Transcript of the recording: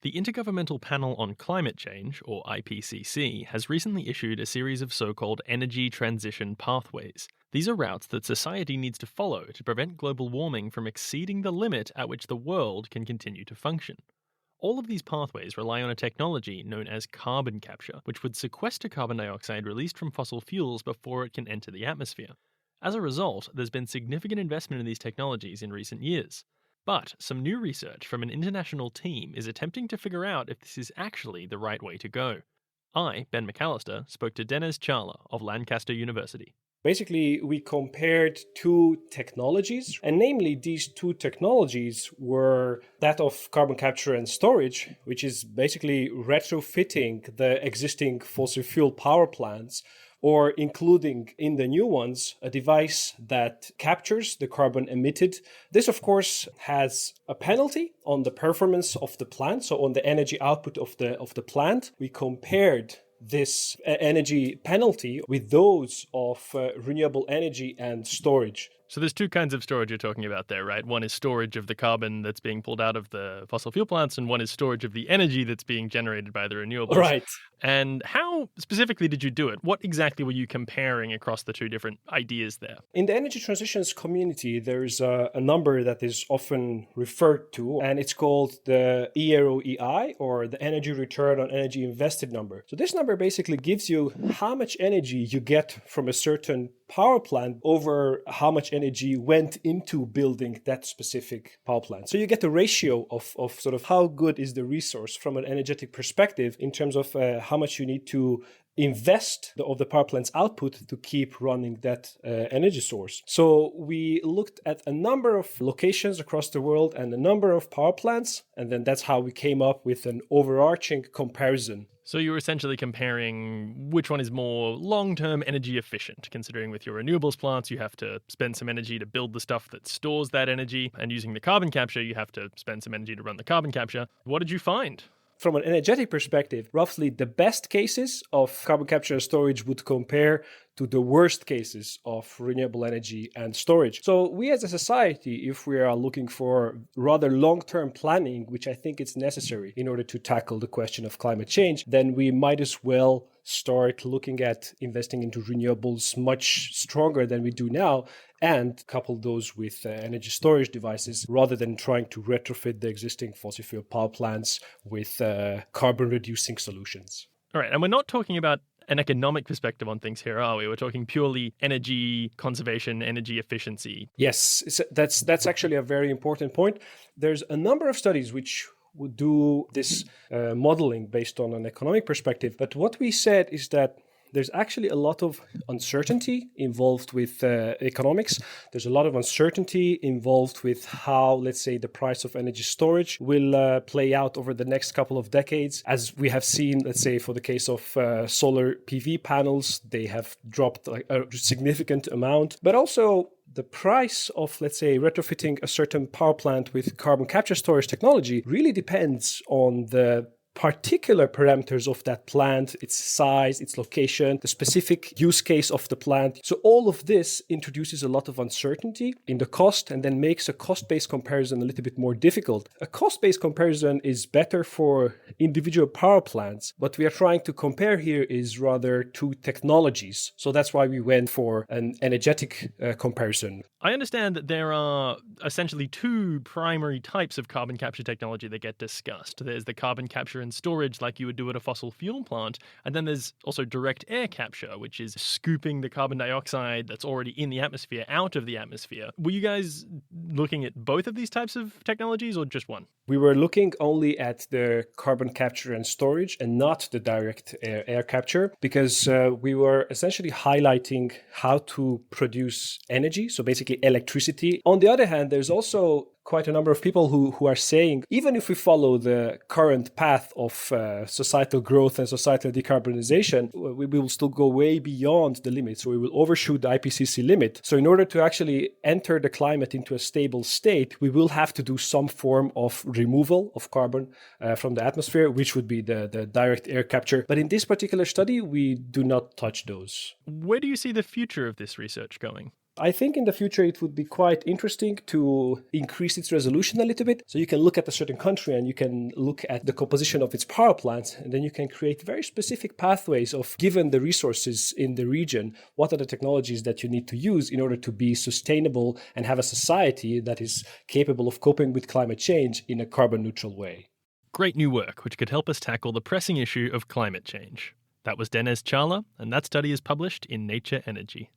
The Intergovernmental Panel on Climate Change, or IPCC, has recently issued a series of so-called energy transition pathways. These are routes that society needs to follow to prevent global warming from exceeding the limit at which the world can continue to function. All of these pathways rely on a technology known as carbon capture, which would sequester carbon dioxide released from fossil fuels before it can enter the atmosphere. As a result, there's been significant investment in these technologies in recent years. But some new research from an international team is attempting to figure out if this is actually the right way to go. I, Ben McAllister, spoke to Denez Chawla of Lancaster University. Basically, we compared two technologies, and namely these two technologies were that of carbon capture and storage, which is basically retrofitting the existing fossil fuel power plants or including in the new ones a device that captures the carbon emitted. This, of course, has a penalty on the performance of the plant, so on the energy output of the plant. We compared this energy penalty with those of renewable energy and storage. So there's two kinds of storage you're talking about there, right? One is storage of the carbon that's being pulled out of the fossil fuel plants, and one is storage of the energy that's being generated by the renewables. Right. And how specifically did you do it? What exactly were you comparing across the two different ideas there? In the energy transitions community, there's a number that is often referred to, and it's called the EROEI, or the Energy Return on Energy Invested number. So this number basically gives you how much energy you get from a certain power plant over how much energy went into building that specific power plant. So you get a ratio of sort of how good is the resource from an energetic perspective in terms of how much you need to invest of the power plant's output to keep running that energy source. So we looked at a number of locations across the world and a number of power plants, and then that's how we came up with an overarching comparison. So you were essentially comparing which one is more long-term energy efficient, considering with your renewables plants, you have to spend some energy to build the stuff that stores that energy, and using the carbon capture, you have to spend some energy to run the carbon capture. What did you find? From an energetic perspective, roughly the best cases of carbon capture and storage would compare to the worst cases of renewable energy and storage. So we as a society, if we are looking for rather long-term planning, which I think is necessary in order to tackle the question of climate change, then we might as well start looking at investing into renewables much stronger than we do now and couple those with energy storage devices rather than trying to retrofit the existing fossil fuel power plants with carbon-reducing solutions. All right, and we're not talking about an economic perspective on things here, are we? We're talking purely energy conservation, energy efficiency. Yes, that's actually a very important point. There's a number of studies which would do this modeling based on an economic perspective. But what we said is that there's actually a lot of uncertainty involved with economics. There's a lot of uncertainty involved with how, let's say, the price of energy storage will play out over the next couple of decades. As we have seen, let's say, for the case of solar PV panels, they have dropped like a significant amount. But also, the price of, let's say, retrofitting a certain power plant with carbon capture storage technology really depends on the particular parameters of that plant, its size, its location, the specific use case of the plant. So all of this introduces a lot of uncertainty in the cost and then makes a cost-based comparison a little bit more difficult. A cost-based comparison is better for individual power plants. What we are trying to compare here is rather two technologies. So that's why we went for an energetic comparison. I understand that there are essentially two primary types of carbon capture technology that get discussed. There's the carbon capture and storage like you would do at a fossil fuel plant, and then there's also direct air capture, which is scooping the carbon dioxide that's already in the atmosphere out of the atmosphere. Were you guys looking at both of these types of technologies or just one? We were looking only at the carbon capture and storage and not the direct air capture because we were essentially highlighting how to produce energy, so basically electricity. On the other hand, there's also quite a number of people who are saying, even if we follow the current path of societal growth and societal decarbonization, we will still go way beyond the limit. So we will overshoot the IPCC limit. So in order to actually enter the climate into a stable state, we will have to do some form of removal of carbon from the atmosphere, which would be the direct air capture. But in this particular study, we do not touch those. Where do you see the future of this research going? I think in the future it would be quite interesting to increase its resolution a little bit. So you can look at a certain country and you can look at the composition of its power plants, and then you can create very specific pathways of, given the resources in the region, what are the technologies that you need to use in order to be sustainable and have a society that is capable of coping with climate change in a carbon neutral way. Great new work which could help us tackle the pressing issue of climate change. That was Denez Chawla, and that study is published in Nature Energy.